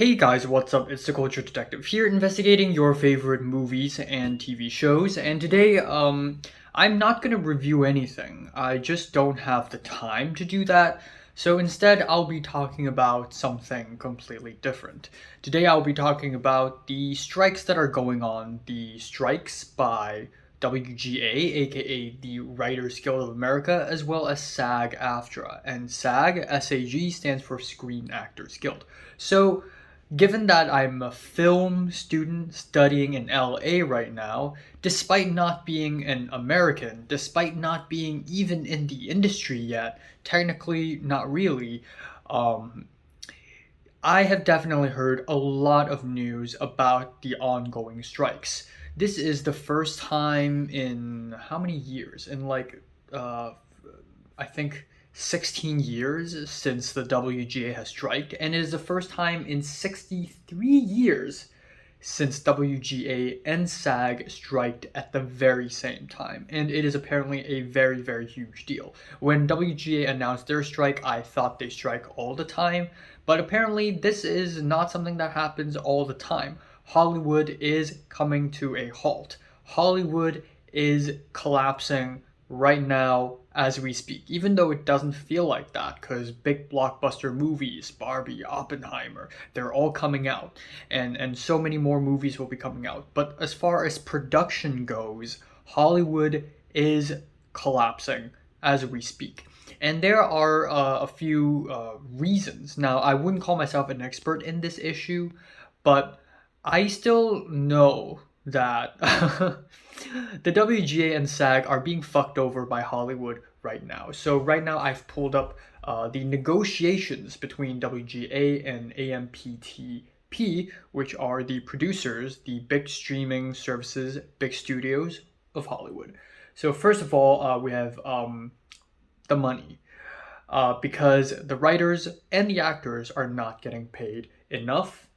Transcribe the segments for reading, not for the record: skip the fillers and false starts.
Hey guys, what's up? It's the Culture Detective here, investigating your favorite movies and TV shows. And today, I'm not gonna review anything. I just don't have the time to do that. So instead, I'll be talking about something completely different. Today, I'll be talking about the strikes that are going on, the strikes by WGA, aka the Writers Guild of America, as well as SAG-AFTRA. And SAG stands for Screen Actors Guild. So, given that I'm a film student studying in LA right now, despite not being an American, despite not being even in the industry yet, technically not really, um, I have definitely heard a lot of news about the ongoing strikes. This is the first time in how many years? In uh, I think 16 years since the WGA has striked, and it is the first time in 63 years since WGA and SAG striked at the very same time. And it is apparently a very, very huge deal. When WGA announced their strike, I thought they strike all the time, but apparently this is not something that happens all the time. Hollywood is coming to a halt. Hollywood is collapsing right now as we speak, even though it doesn't feel like that because big blockbuster movies, Barbie, Oppenheimer, they're all coming out, and so many more movies will be coming out. But as far as production goes, Hollywood is collapsing as we speak. And there are a few reasons. Now, I wouldn't call myself an expert in this issue, but I still know that the WGA and SAG are being fucked over by Hollywood right now. So right now I've pulled up the negotiations between WGA and AMPTP, which are the producers, the big streaming services, big studios of Hollywood. So first of all, we have the money. Because the writers and the actors are not getting paid enough.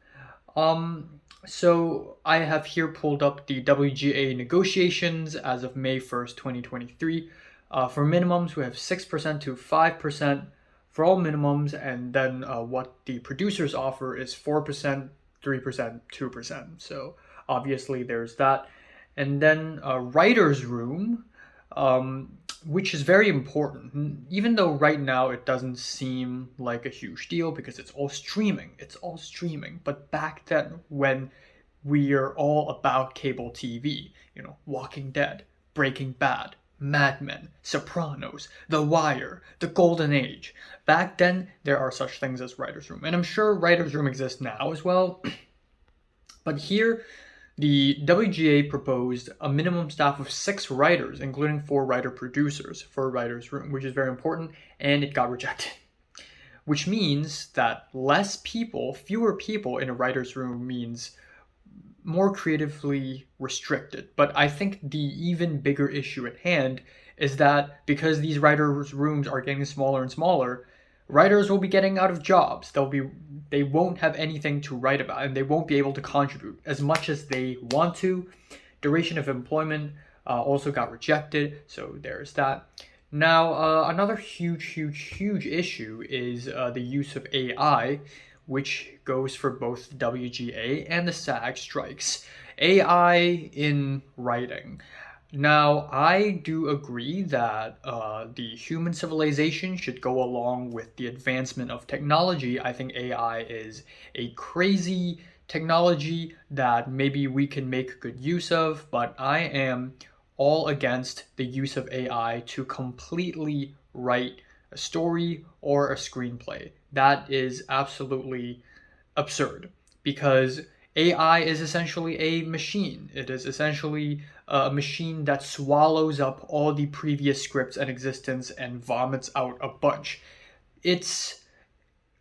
So I have here pulled up the WGA negotiations as of May 1st, 2023. For minimums, we have 6% to 5% for all minimums, and then what the producers offer is 4%, 3%, 2%. So obviously there's that. And then writer's room, which is very important, even though right now it doesn't seem like a huge deal because it's all streaming. It's all streaming. But back then, when we are all about cable TV, Walking Dead, Breaking Bad, Mad Men, Sopranos, The Wire, The Golden Age. Back then, there are such things as writer's room. And I'm sure writer's room exists now as well. But here, the WGA proposed a minimum staff of 6 writers, including 4 writer-producers for a writer's room, which is very important, and it got rejected. Which means that fewer people in a writer's room means more creatively restricted. But I think the even bigger issue at hand is that because these writers' rooms are getting smaller and smaller, writers will be getting out of jobs. They won't have anything to write about, and they won't be able to contribute as much as they want to. Duration of employment also got rejected, so there's that. Now, another huge issue is the use of AI, which goes for both the WGA and the SAG strikes. AI in writing. Now, I do agree that the human civilization should go along with the advancement of technology. I think AI is a crazy technology that maybe we can make good use of, but I am all against the use of AI to completely write a story or a screenplay. That is absolutely absurd because AI is essentially a machine. It is essentially a machine that swallows up all the previous scripts in existence and vomits out a bunch. It's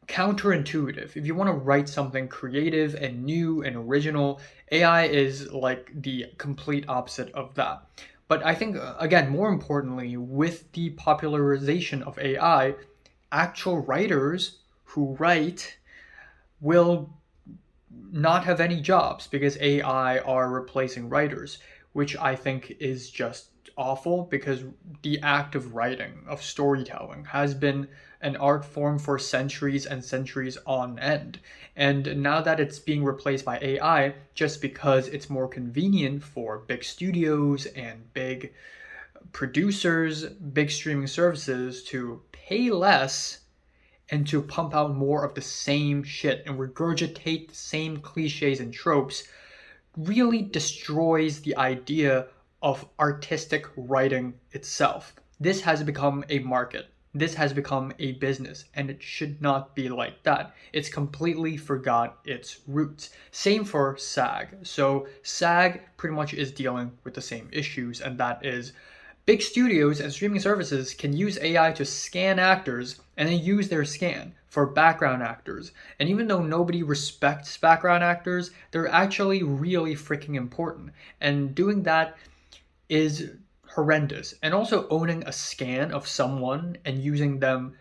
counterintuitive. If you want to write something creative and new and original, AI is like the complete opposite of that. But I think, again, more importantly, with the popularization of AI, actual writers who write will not have any jobs because AI are replacing writers, which I think is just awful because the act of writing, of storytelling, has been an art form for centuries and centuries on end. And now that it's being replaced by AI just because it's more convenient for big studios and big producers, big streaming services to pay less and to pump out more of the same shit and regurgitate the same cliches and tropes really destroys the idea of artistic writing itself. This has become a market. This has become a business, and it should not be like that. It's completely forgot its roots. Same for SAG. So SAG pretty much is dealing with the same issues, and that is big studios and streaming services can use AI to scan actors and then use their scan for background actors. And even though nobody respects background actors, they're actually really freaking important. And doing that is horrendous. And also owning a scan of someone and using them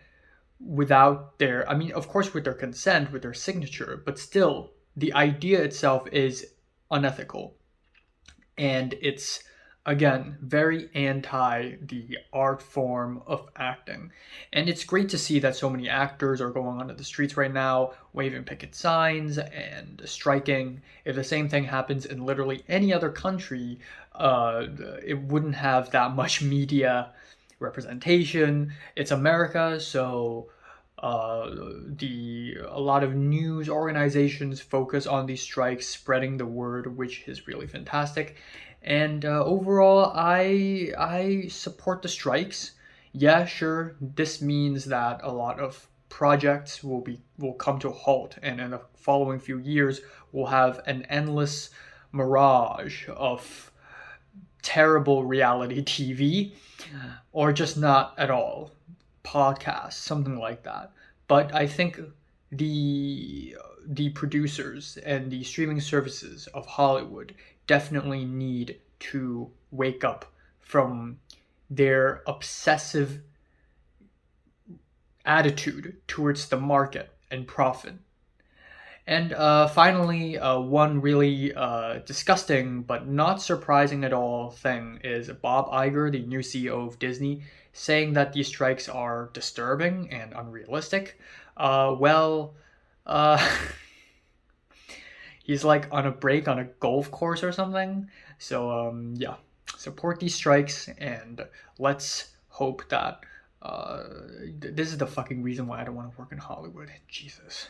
without their, I mean, of course, with their consent, with their signature, but still, the idea itself is unethical. And it's again very anti the art form of acting. And it's great to see that so many actors are going onto the streets right now waving picket signs and striking. If the same thing happens in literally any other country, it wouldn't have that much media representation. It's America, so a lot of news organizations focus on these strikes, spreading the word, which is really fantastic. And overall, I support the strikes. Yeah, sure. This means that a lot of projects will come to a halt, and in the following few years, we'll have an endless mirage of terrible reality TV, or just not at all, podcasts, something like that. But I think the producers and the streaming services of Hollywood definitely need to wake up from their obsessive attitude towards the market and profit. And finally, one really disgusting but not surprising at all thing is Bob Iger, the new CEO of Disney, saying that these strikes are disturbing and unrealistic. Well, uh, he's like on a break on a golf course or something. So yeah, support these strikes and let's hope that this is the fucking reason why I don't want to work in Hollywood. Jesus.